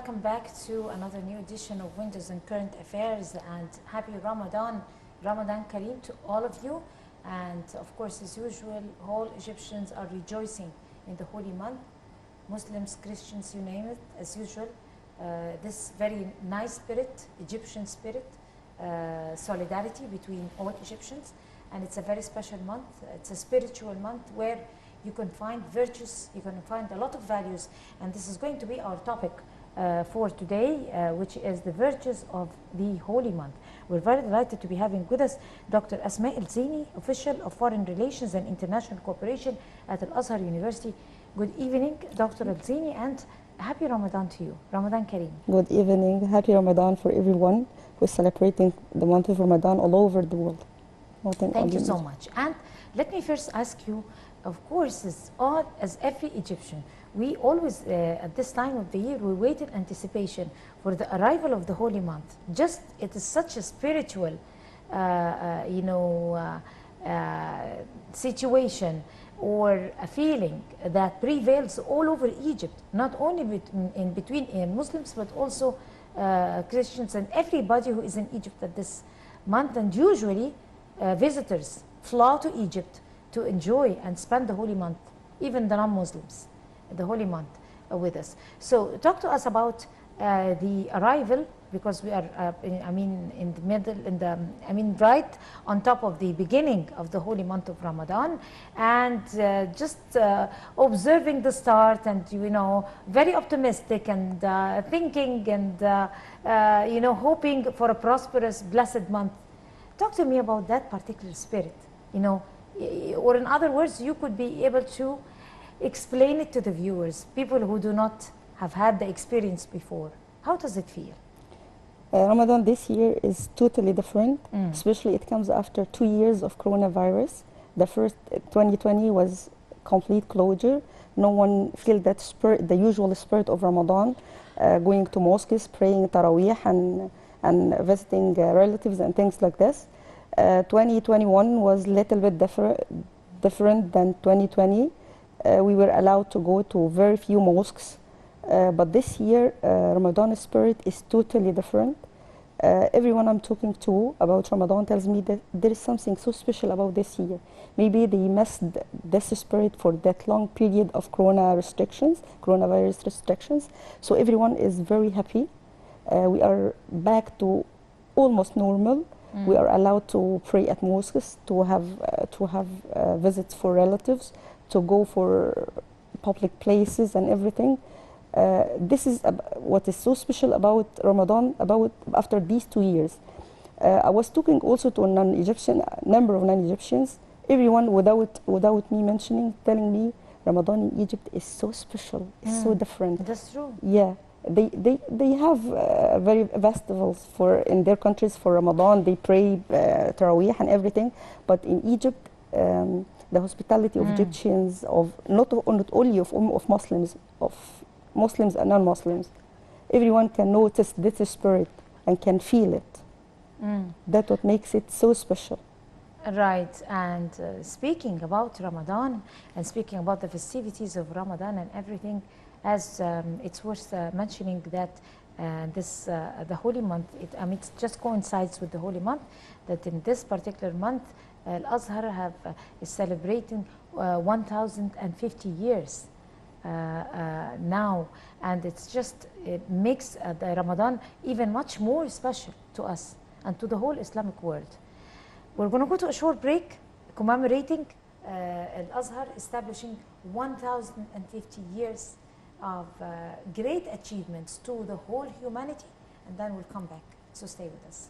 welcome back to another new edition of Windows and Current Affairs, and happy Ramadan, Ramadan Kareem to all of you. And of course, as usual, all Egyptians are rejoicing in the holy month. Muslims, Christians, you name it, as usual. This very nice spirit, Egyptian spirit, solidarity between all Egyptians. And it's a very special month. It's a spiritual month where you can find virtues, you can find a lot of values. And this is going to be our topic for today, which is the virtues of the holy month. We're very delighted to be having with us Dr. Asmaa Elzieny, official of Foreign Relations and International Cooperation at Al-Azhar University. Good evening, Dr. Elzieny, and happy Ramadan to you. Ramadan Kareem. Good evening. Happy Ramadan for everyone who is celebrating the month of Ramadan all over the world. Thank you so much. And let me first ask you, of course, as every Egyptian, we always, at this time of the year, we wait in anticipation for the arrival of the holy month. Just, it is such a spiritual, situation or a feeling that prevails all over Egypt, not only between Muslims, but also Christians and everybody who is in Egypt at this month. And usually, visitors fly to Egypt to enjoy and spend the holy month, even the non-Muslims, the holy month with us. So talk to us about the arrival, because we are, in the middle, right on top of the beginning of the holy month of Ramadan, and just observing the start, and very optimistic and thinking and hoping for a prosperous, blessed month. Talk to me about that particular spirit, or in other words, you could be able to explain it to the viewers, people who do not have had the experience before. How does it feel? Ramadan this year is totally different, especially it comes after 2 years of coronavirus. The first 2020 was complete closure. No one felt that spirit, the usual spirit of Ramadan, going to mosques, praying Taraweeh and visiting relatives and things like this. 2021 was a little bit different than 2020. We were allowed to go to very few mosques. But this year, Ramadan spirit is totally different. Everyone I'm talking to about Ramadan tells me that there is something so special about this year. Maybe they missed this spirit for that long period of coronavirus restrictions. So everyone is very happy. We are back to almost normal. We are allowed to pray at mosques, to have visits for relatives, to go for public places and everything. This is what is so special about Ramadan, after these 2 years. I was talking also to a number of non-Egyptians, everyone without me mentioning, telling me Ramadan in Egypt is so special, it's so different. That's true. Yeah, they have very festivals in their countries for Ramadan. They pray Taraweeh and everything, but in Egypt, the hospitality of Egyptians, of not only of Muslims and non-Muslims, everyone can notice this spirit and can feel it. That's what makes it so special. Right, and speaking about Ramadan and speaking about the festivities of Ramadan and everything, as it's worth mentioning that the holy month, it just coincides with the holy month, that in this particular month, Al-Azhar is celebrating 1,050 years now, and it makes the Ramadan even much more special to us and to the whole Islamic world. We're going to go to a short break commemorating Al-Azhar establishing 1,050 years of great achievements to the whole humanity, and then we'll come back. So stay with us.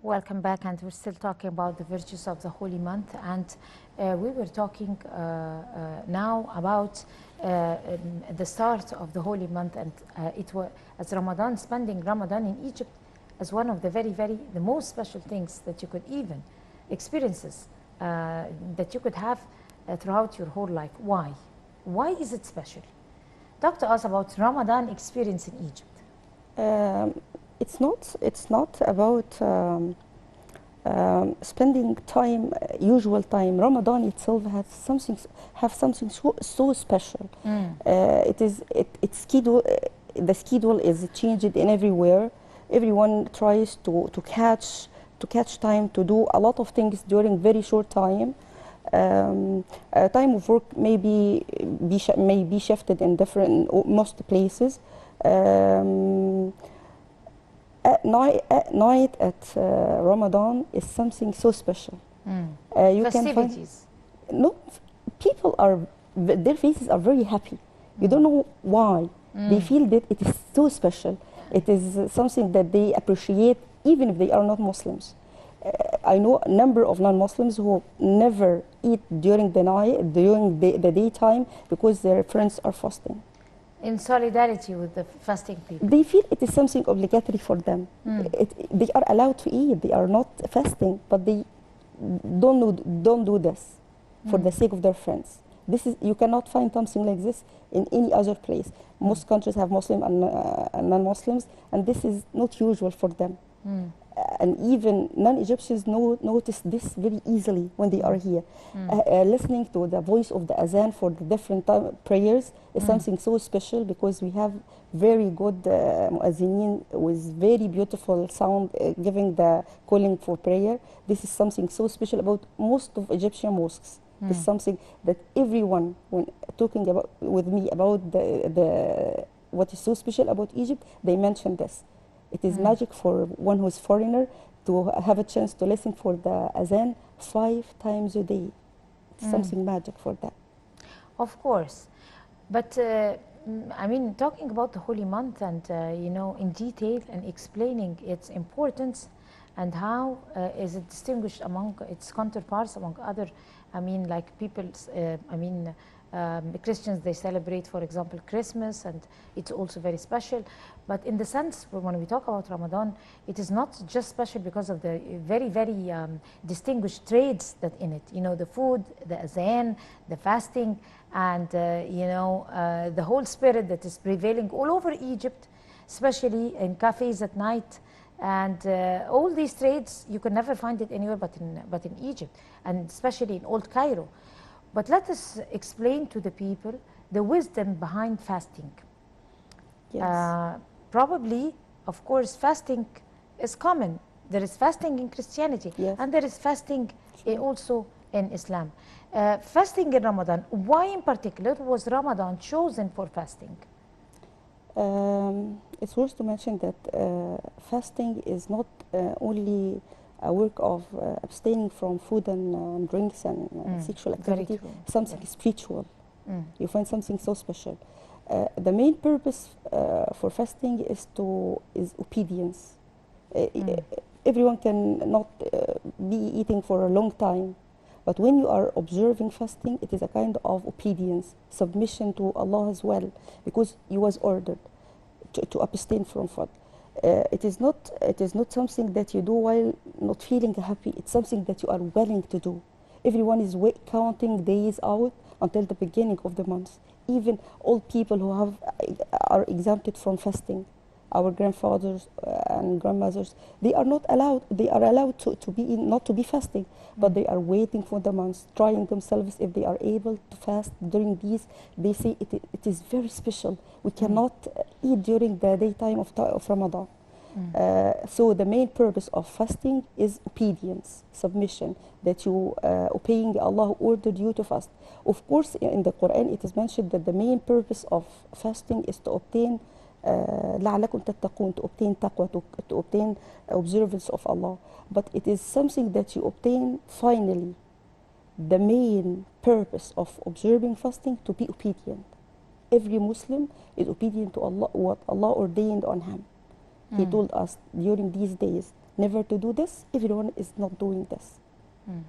Welcome back, and we're still talking about the virtues of the holy month, and we were talking now about the start of the holy month, and it was as Ramadan, spending Ramadan in Egypt as one of the the most special things that you could even experiences that you could have throughout your whole life. Why? Why is it special? Talk to us about Ramadan experience in Egypt. It's not about spending time, usual time. Ramadan itself has something so special. It's schedule. The schedule is changed in everywhere. Everyone tries to catch time to do a lot of things during very short time. Time of work may be shifted in most places. At night at Ramadan is something so special. You Festivities. No, people are, their faces are very happy. You don't know why. They feel that it is so special. It is something that they appreciate even if they are not Muslims. I know a number of non-Muslims who never eat during the night, during the daytime, because their friends are fasting. In solidarity with the fasting people. They feel it is something obligatory for them. They are allowed to eat. They are not fasting, but they don't do this for the sake of their friends. You cannot find something like this in any other place. Most countries have Muslim and non-Muslims, and this is not usual for them. And even non-Egyptians notice this very easily when they are here. Listening to the voice of the azan for the different prayers is something so special, because we have very good muazzinin with very beautiful sound giving the calling for prayer. This is something so special about most of Egyptian mosques. It's something that everyone, when talking about with me about what is so special about Egypt, they mention this. It is magic for one who is foreigner to have a chance to listen for the azan 5 times a day. It's something magic for that. Of course. But I mean, talking about the holy month and, you know, in detail and explaining its importance and how is it distinguished among its counterparts, among other, I mean, like people's, the Christians, they celebrate, for example, Christmas, and it's also very special. But in the sense, when we talk about Ramadan, it is not just special because of the very distinguished traits that in it. You know, the food, the azan, the fasting, and the whole spirit that is prevailing all over Egypt, especially in cafes at night. And all these traits, you can never find it anywhere but in Egypt, and especially in Old Cairo. But let us explain to the people the wisdom behind fasting. Yes. Probably, of course, fasting is common. There is fasting in Christianity, Yes. and there is fasting also in Islam. Fasting in Ramadan, why in particular was Ramadan chosen for fasting? It's worth to mention that fasting is not only a work of abstaining from food and drinks and sexual activity, something spiritual. You find something so special. The main purpose for fasting is obedience. Everyone can not be eating for a long time, but when you are observing fasting, it is a kind of obedience, submission to Allah as well, because you was ordered to abstain from food. It is not something that you do while not feeling happy. It's something that you are willing to do. Everyone is counting days out until the beginning of the month. Even old people who are exempted from fasting, our grandfathers and grandmothers, they are not allowed. They are allowed not to be fasting, but they are waiting for the months, trying themselves if they are able to fast during these. They say it is very special. We cannot eat during the daytime of Ramadan. So the main purpose of fasting is obedience, submission, that you obeying Allah who ordered you to fast. Of course, in the Quran it is mentioned that the main purpose of fasting is to obtain لعلكم تتقون, to obtain taqwa, to obtain observance of Allah. But it is something that you obtain finally. The main purpose of observing fasting to be obedient. Every Muslim is obedient to Allah, what Allah ordained on him. He told us during these days, never to do this, everyone is not doing this. Mm.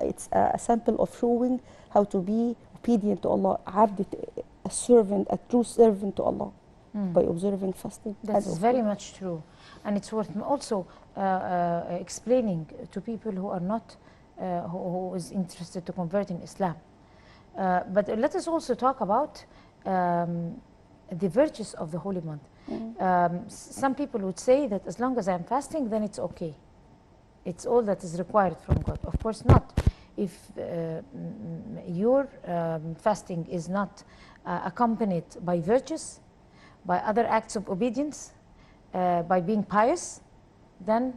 It's a sample of showing how to be obedient to Allah, abd, a servant, a true servant to Allah, by observing fasting. That is very much true. And it's worth also explaining to people who are not, who is interested to convert in Islam. But let us also talk about the virtues of the holy month. Some people would say that as long as I'm fasting, then it's okay. It's all that is required from God. Of course not. If your fasting is not accompanied by virtues, by other acts of obedience, by being pious, then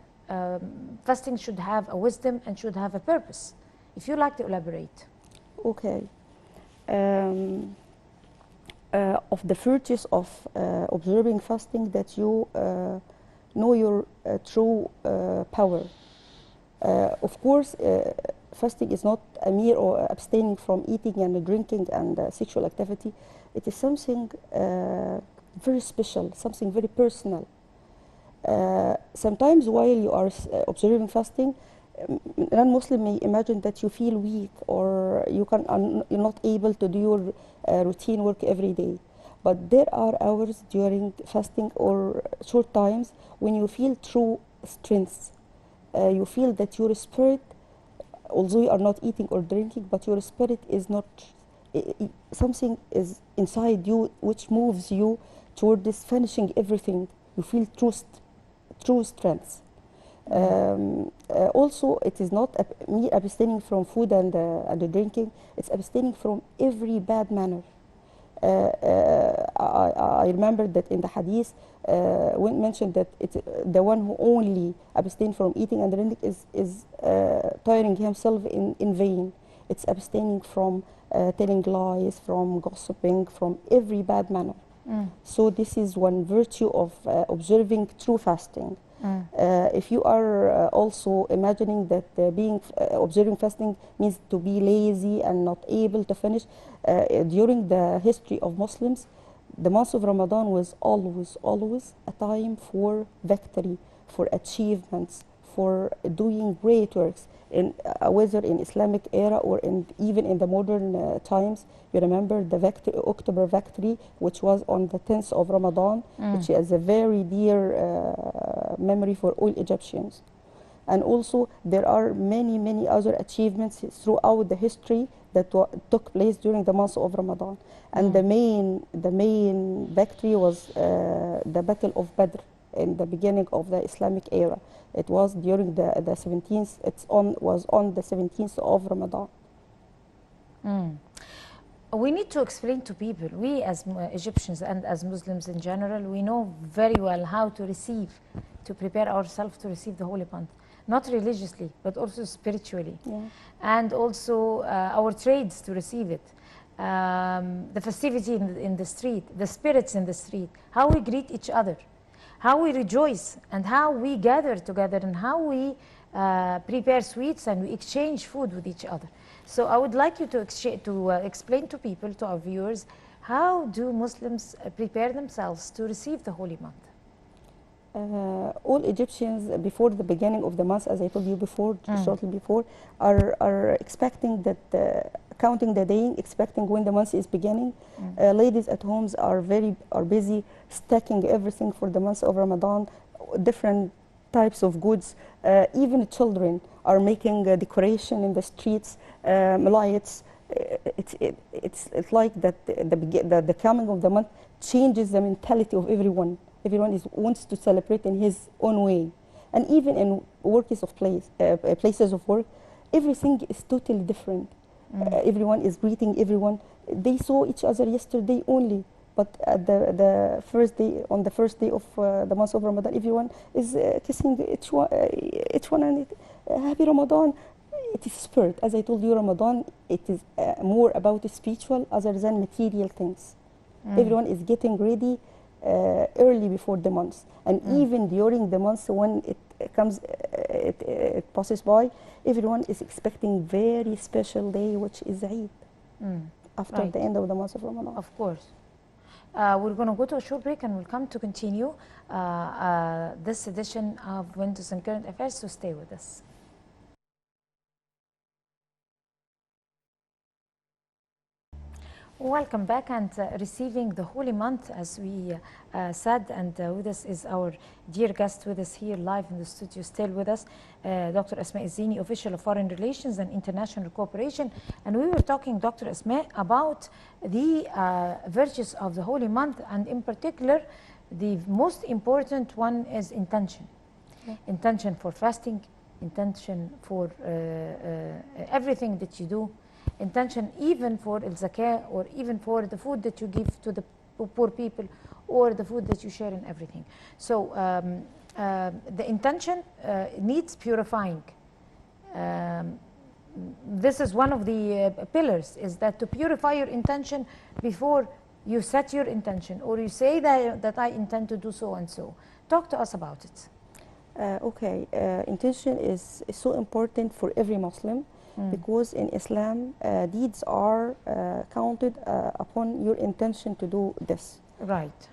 fasting should have a wisdom and should have a purpose. If you like to elaborate. Okay. Of the virtues of observing fasting, that you know your true power. Of course, fasting is not a mere or abstaining from eating and drinking and sexual activity. It is something very special, something very personal. Sometimes while you are observing fasting, non-Muslim may imagine that you feel weak or you're not able to do your routine work every day. But there are hours during fasting or short times when you feel true strength. You feel that your spirit, although you are not eating or drinking, but your spirit is not, something is inside you which moves you toward this finishing everything. You feel true strength. Also, it is not me abstaining from food and drinking. It's abstaining from every bad manner. I remember that in the hadith, when mentioned that the one who only abstain from eating and drinking is tiring himself in vain. It's abstaining from telling lies, from gossiping, from every bad manner. So this is one virtue of observing true fasting. If you are also imagining that observing fasting means to be lazy and not able to finish, during the history of Muslims, the month of Ramadan was always a time for victory, for achievements, for doing great works, whether in Islamic era or even in the modern times. You remember the October victory, which was on the 10th of Ramadan, which is a very dear memory for all Egyptians. And also there are many other achievements throughout the history that took place during the month of Ramadan. And the main victory was the Battle of Badr in the beginning of the Islamic era. It was during the 17th. Was on the 17th of Ramadan. We need to explain to people, we as Egyptians and as Muslims in general, we know very well how to prepare ourselves to receive the holy month. Not religiously, but also spiritually. And also our trades to receive it. The festivity in the street, the spirits in the street, how we greet each other, how we rejoice, and how we gather together, and how we prepare sweets and we exchange food with each other. So I would like you to explain to people, to our viewers, how do Muslims prepare themselves to receive the holy month? All Egyptians, before the beginning of the month, as I told you before, shortly before, are expecting that, counting the day, expecting when the month is beginning. Ladies at homes are busy stacking everything for the month of Ramadan, different types of goods. Even children are making decoration in the streets, lights. It's like that the coming of the month changes the mentality of everyone. Everyone wants to celebrate in his own way. And even in places of work, everything is totally different. Everyone is greeting everyone. They saw each other yesterday only, but at the first day, on the first day of the month of Ramadan, everyone is kissing each one and happy Ramadan. It is spirit. As I told you, Ramadan, it is more about spiritual other than material things. Everyone is getting ready early before the month, and even during the month when it comes, it passes by, everyone is expecting very special day, which is Eid, after the end of the month of Ramadan. Of course. We're going to go to a short break and we'll come to continue this edition of Windows and Current Affairs, so stay with us. Welcome back, and receiving the holy month, as we said, and with us is our dear guest with us here live in the studio, still with us, Dr. Asmaa Elzieny, Official of Foreign Relations and International Cooperation. And we were talking, Dr. Asmaa, about the virtues of the holy month, and in particular, the most important one is intention. Okay. Intention for fasting, intention for everything that you do, intention even for al-zakah, or even for the food that you give to the poor people, or the food that you share in everything. So the intention needs purifying. This is one of the pillars, is that to purify your intention before you set your intention, or you say that I intend to do so and so. Talk to us about it. Intention is so important for every Muslim. Because in Islam, deeds are counted upon your intention to do this. Right.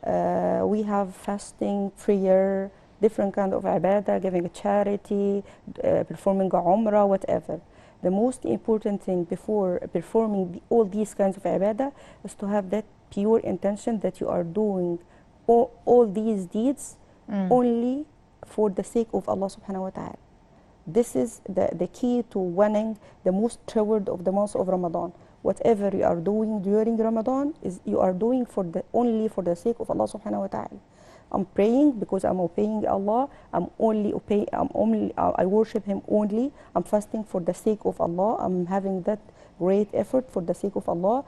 We have fasting, prayer, different kind of ibadah, giving a charity, performing a umrah, whatever. The most important thing before performing all these kinds of ibadah is to have that pure intention that you are doing all these deeds only for the sake of Allah subhanahu wa ta'ala. This is the key to winning the most reward of the month of Ramadan. Whatever you are doing during Ramadan is you are doing only for the sake of Allah subhanahu wa ta'ala. I'm praying because I'm obeying Allah. I worship Him only. I'm fasting for the sake of Allah. I'm having that great effort for the sake of Allah,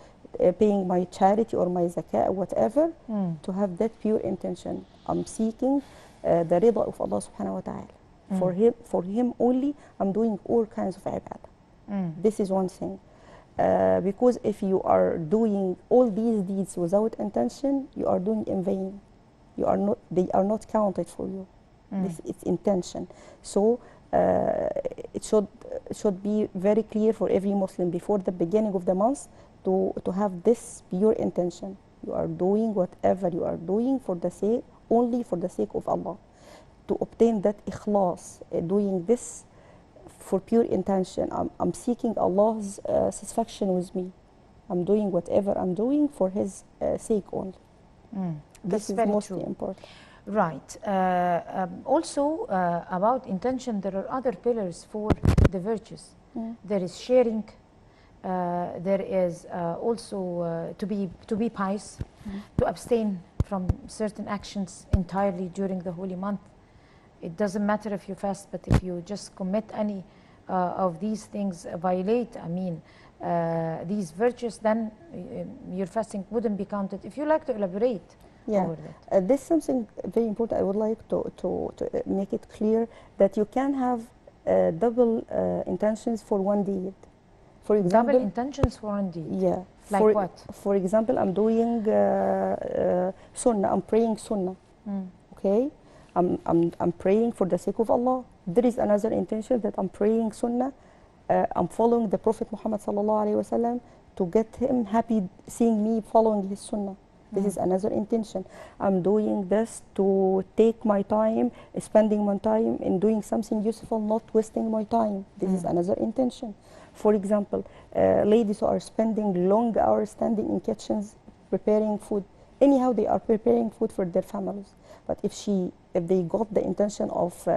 paying my charity or my zakah or whatever, to have that pure intention. I'm seeking the rida of Allah subhanahu wa ta'ala. For him only, I'm doing all kinds of ibadah. This is one thing. Because if you are doing all these deeds without intention, you are doing in vain. They are not counted for you. This is intention. So it should be very clear for every Muslim before the beginning of the month to have this pure intention. You are doing whatever you are doing only for the sake of Allah. To obtain that ikhlas, doing this for pure intention. I'm seeking Allah's satisfaction with me. I'm doing whatever I'm doing for His sake only. This is mostly important. Right. Also, about intention, there are other pillars for the virtues. There is sharing. There is also to be pious, to abstain from certain actions entirely during the holy month. It doesn't matter if you fast, but if you just commit any of these things, violate, these virtues, then your fasting wouldn't be counted. If you like to elaborate over that. This is something very important. I would like to make it clear that you can have double intentions for one deed. For example, double intentions for one deed? Yeah. Like what? For example, I'm doing sunnah. I'm praying sunnah. Okay? I'm praying for the sake of Allah. There is another intention that I'm praying sunnah. I'm following the Prophet Muhammad sallallahu alaihi wasallam to get him happy seeing me following his sunnah. This is another intention. I'm doing this to take my time, spending my time in doing something useful, not wasting my time. This is another intention. For example, ladies who are spending long hours standing in kitchens preparing food. Anyhow, they are preparing food for their families. But if they got the intention of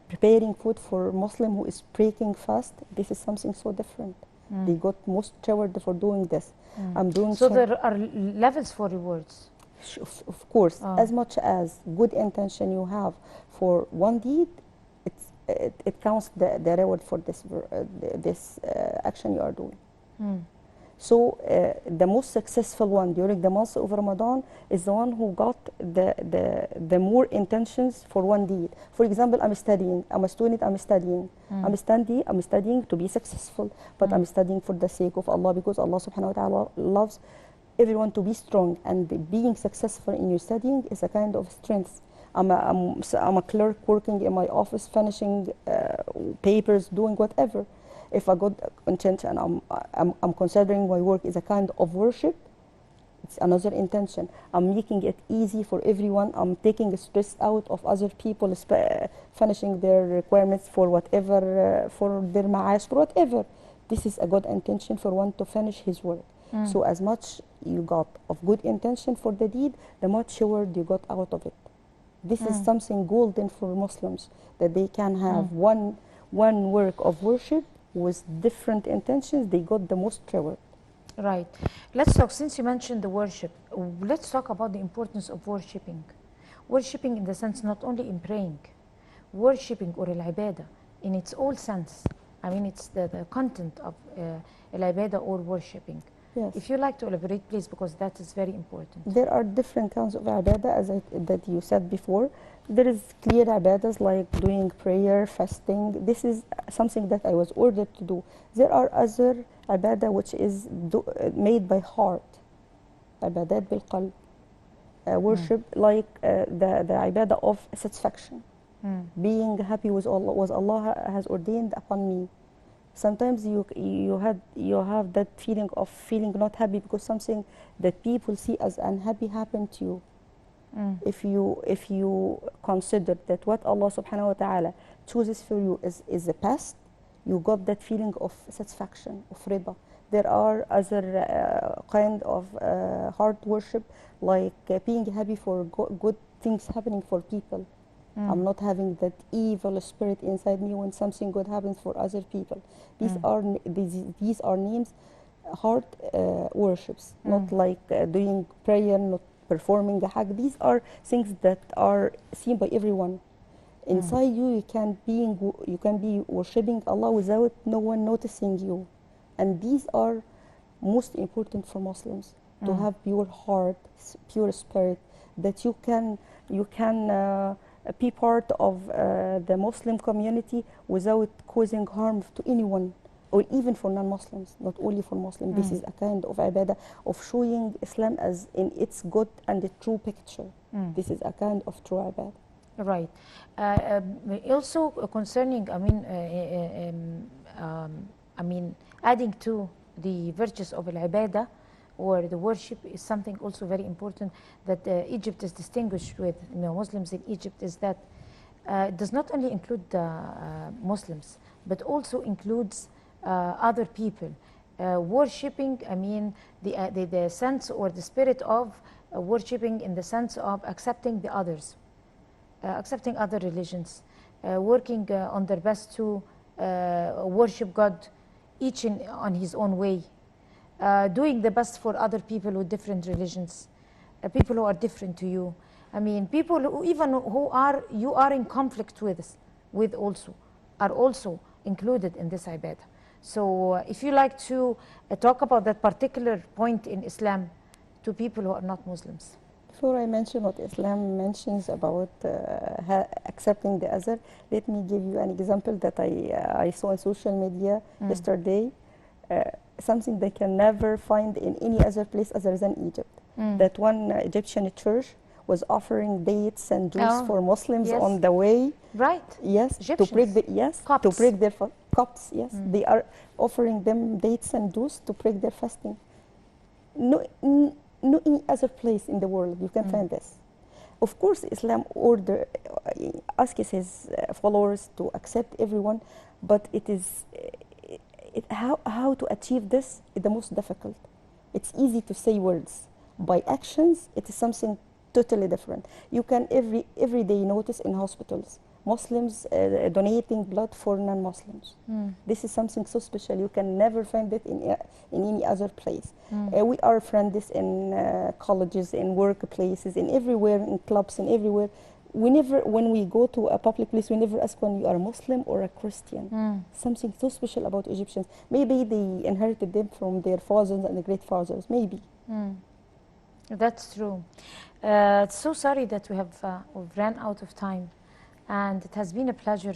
preparing food for a Muslim who is breaking fast, this is something so different. They got most reward for doing this. I'm doing so there are levels for rewards. Of course, as much as good intention you have for one deed, it counts the reward for this action you are doing. So the most successful one during the month of Ramadan is the one who got the more intentions for one deed. For example, I'm studying. I'm a student. I'm studying. I'm studying to be successful, but I'm studying for the sake of Allah, because Allah subhanahu wa ta'ala loves everyone to be strong, and being successful in your studying is a kind of strength. I'm a clerk working in my office, finishing papers, doing whatever. If I got intention and I'm considering my work is a kind of worship, It's another intention. I'm making it easy for everyone. I'm taking stress out of other people, finishing their requirements for whatever, for their ma'ash, for whatever. This is a good intention for one to finish his work. So as much you got of good intention for the deed, the much reward you got out of it. This is something golden for Muslims, that they can have one work of worship with different intentions. They got the most reward. Right. Let's talk, since you mentioned the worship, let's talk about the importance of worshipping. Worshipping in the sense not only in praying, worshipping or al-ibadah in its all sense. I mean, it's the content of al-ibadah or worshipping. Yes. If you like to elaborate, please, because that is very important. There are different kinds of ibadah, that you said before. There is clear ibadahs like doing prayer, fasting. This is something that I was ordered to do. There are other ibadah which is made by heart, ibadat bil qalb, worship like the ibadah of satisfaction, being happy with Allah, what Allah has ordained upon me. Sometimes you have that feeling of feeling not happy because something that people see as unhappy happened to you. If you consider that what Allah subhanahu wa ta'ala chooses for you is the past, you got that feeling of satisfaction, of rida. There are other kind of heart worship, like being happy for good things happening for people. I'm not having that evil spirit inside me when something good happens for other people. These are names, heart worships, not like doing prayer, not performing a hajj. These are things that are seen by everyone. Inside you can be worshiping Allah without no one noticing you, and these are most important for Muslims, to have pure heart, pure spirit, that you can be part of the Muslim community without causing harm to anyone, or even for non-Muslims, not only for Muslims. This is a kind of ibadah of showing Islam as in its good and the true picture. This is a kind of true ibadah. Right. Also concerning, adding to the virtues of al-ibadah or the worship is something also very important that Egypt is distinguished with, Muslims in Egypt, is that it does not only include Muslims, but also includes other people. Worshipping, the sense or the spirit of worshipping in the sense of accepting the others, accepting other religions, working on their best to worship God, each on his own way, doing the best for other people with different religions, people who are different to you. People who even you are in conflict with also, are also included in this ibadah. So if you like to talk about that particular point in Islam to people who are not Muslims. Before I mention what Islam mentions about accepting the other, let me give you an example that I saw on social media yesterday, something they can never find in any other place other than Egypt. That one Egyptian church was offering dates and juice for Muslims on the way. Right. Yes. Egyptians. To break their Copts. Yes. They are offering them dates and juice to break their fasting. No any other place in the world you can find this. Of course, Islam asks his followers to accept everyone, but how to achieve this is the most difficult. It's easy to say words. By actions, it is something totally different. You can every day notice in hospitals Muslims donating blood for non-Muslims. This is something so special. You can never find it in any other place. We are friends in colleges, in workplaces, in everywhere, in clubs, and everywhere. When we go to a public place, we never ask when you are Muslim or a Christian. Something so special about Egyptians. Maybe they inherited them from their fathers and the great fathers. Maybe. That's true. So sorry that we've ran out of time. And it has been a pleasure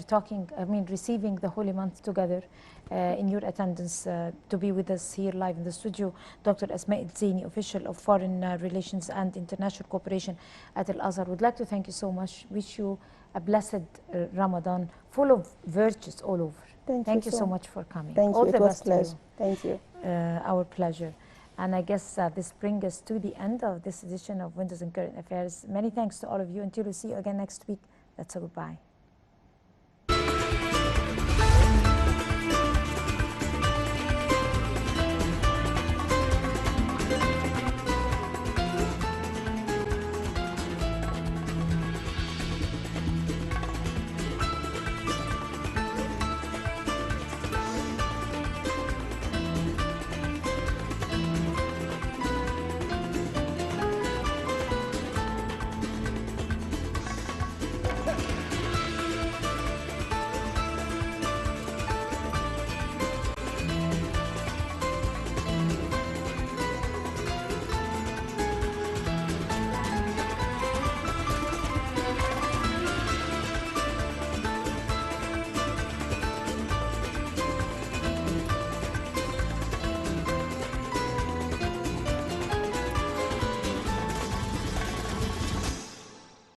receiving the Holy Month together in your attendance to be with us here live in the studio. Dr. Asmaa Elzieny, official of Foreign Relations and International Cooperation at Al-Azhar. Would like to thank you so much. Wish you a blessed Ramadan full of virtues all over. Thank you so much for coming. Thank you. All it the was best pleasure. to you. Thank you. Our pleasure. And I guess this brings us to the end of this edition of Windows and Current Affairs. Many thanks to all of you. Until we see you again next week, that's a goodbye.